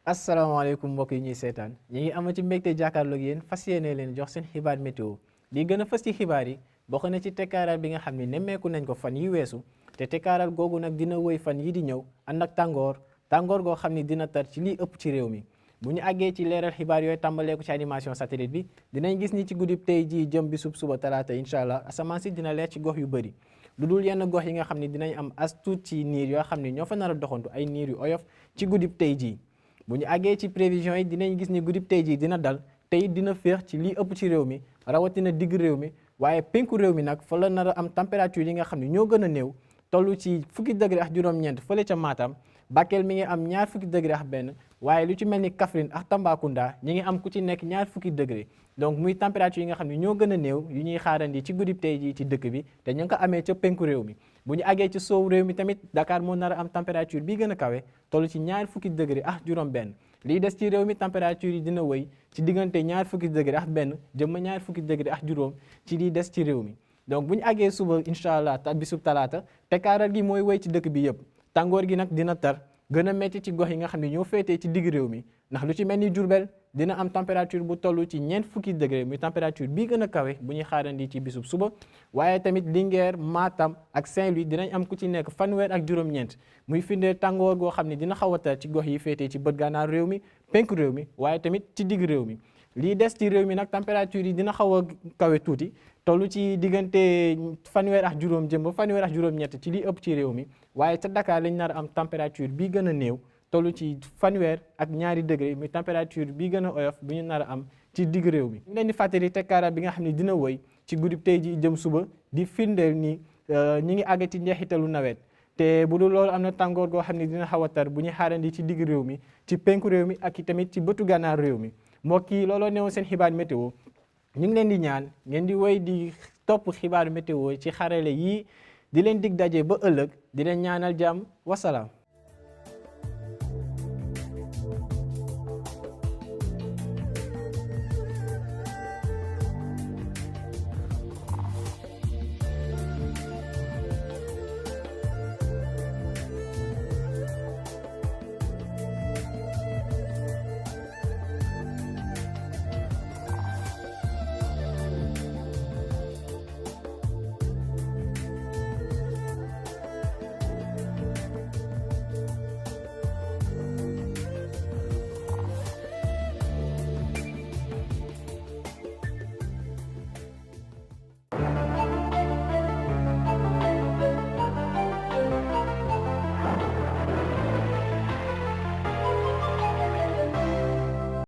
asalaamaaleykum mbokk yi ñuy seetaan ñi ngi amati mbégte jàkkaarloog yéen fas yéene leen jox seen xibaar météo li gën a fës ci xibaar yi bokk na ci tekkaaral bi nga xam ne nemmeeku nañ ko fan yi weesu te tekkaaral googu nag dina wëy fan yi di ñëw ànd ak tàngoor goo xam ne dina tar ci liy ëpp ci réew mi. bu ñu àggee ci leeral xibaar yooyu tàmbaleeku ci animation satellite bi dinañ gis ni ci guddib tey jii jëm bi suba talaata incha allah asamaan si dina leer ci gox yu bëri lu dul yenn gox yi nga xam ne dinañ am as tuut ci niir yoo xam ne ñoo fa nar a doxantu ay niir yu oyof ci guddib tey jii. bu ñu àggee ci prévision yi dinañ gis ni guddib tey jii dina dal tey dina féex ci lii ëpp ci réew mi rawatina digg réew mi waaye penku réew mi nag fa la nar a am température yi nga xam ne ñoo gën a néew toll ci fukki degré ak juróom-ñeent fële ca Matam Bakel mi ngi am ñaar fukki degré ak benn waaye lu ci mel ni Kaffrine ak Tambacounda ñi ngi am ku ci nekk ñaar fukki degré donc muy température yi nga xam ne ñoo gën a néew yu ñuy xaarandi ci guddib tey jii ci dëkk bi te ñu ngi ko amee ca penku réew mi bu ñu àggee ci soowu réew mi tamit Dakar moo nar a am température bi gën a kawe toll ci ñaar fukki degré ak juróom-benn lii des ci réew mi température yi dina wëy ci diggante ñaar fukki degré ak benn jëm ñaar fukki degré ak juróom ci lii des ci réew mi donc bu ñu àggee suba incha allah bisub talaata tekkaaral gi mooy wëy ci dëkk bi yëpp tàngoor gi nag dina tar gën a métti ci gox yi nga xam ne ñoo féetee ci digg réew mi ndax lu ci mel ni Diourbel dina am température bu toll ci ñeent fukki degré muy température bii gën a kawe bu ñuy xaarandi ci bisub suba waaye tamit Linguère Matam ak Saint-Louis dinañ am ku ci nekk fanweer ak juróom-ñeent muy firndee tàngoor goo xam ne dina xaw a tar ci gox yi féetee ci bët gànnaar réew mi penku réew mi waaye tamit ci digg réew mi lii des ci réew mi nag température yi dina xaw a kawe tuuti toll ci diggante fanweer ak juróom jëm ba fanweer ak juróom-ñett ci li ëpp ci réew mi waaye ca Dakar lañ nar a am température bi gën a néew toll ci fanweer ak ñaari degré muy température bi gën a oyof bu ñu nar a am ci digg réew mi. ñu leen di fàttali tekkaaral bi nga xam ne dina wëy ci guddib tey ji jëm suba di firndeel ni ñi ngi àgg ci njeexitalu nawet te bu dul loolu am na tàngoor goo xam ne dina xaw a tar bu ñu xaarandi ci digg réew mi ci penku réew mi ak i tamit ci bëtu gànnaar réew mi mbokk yi looloo newoon seen xibaar météo ñu ngi leen di ñaan ngeen di wéy di topp xibaaru météo ci xarale yii di leen dig daje ba ëllëg di leen ñaanal jàmm wasalaam.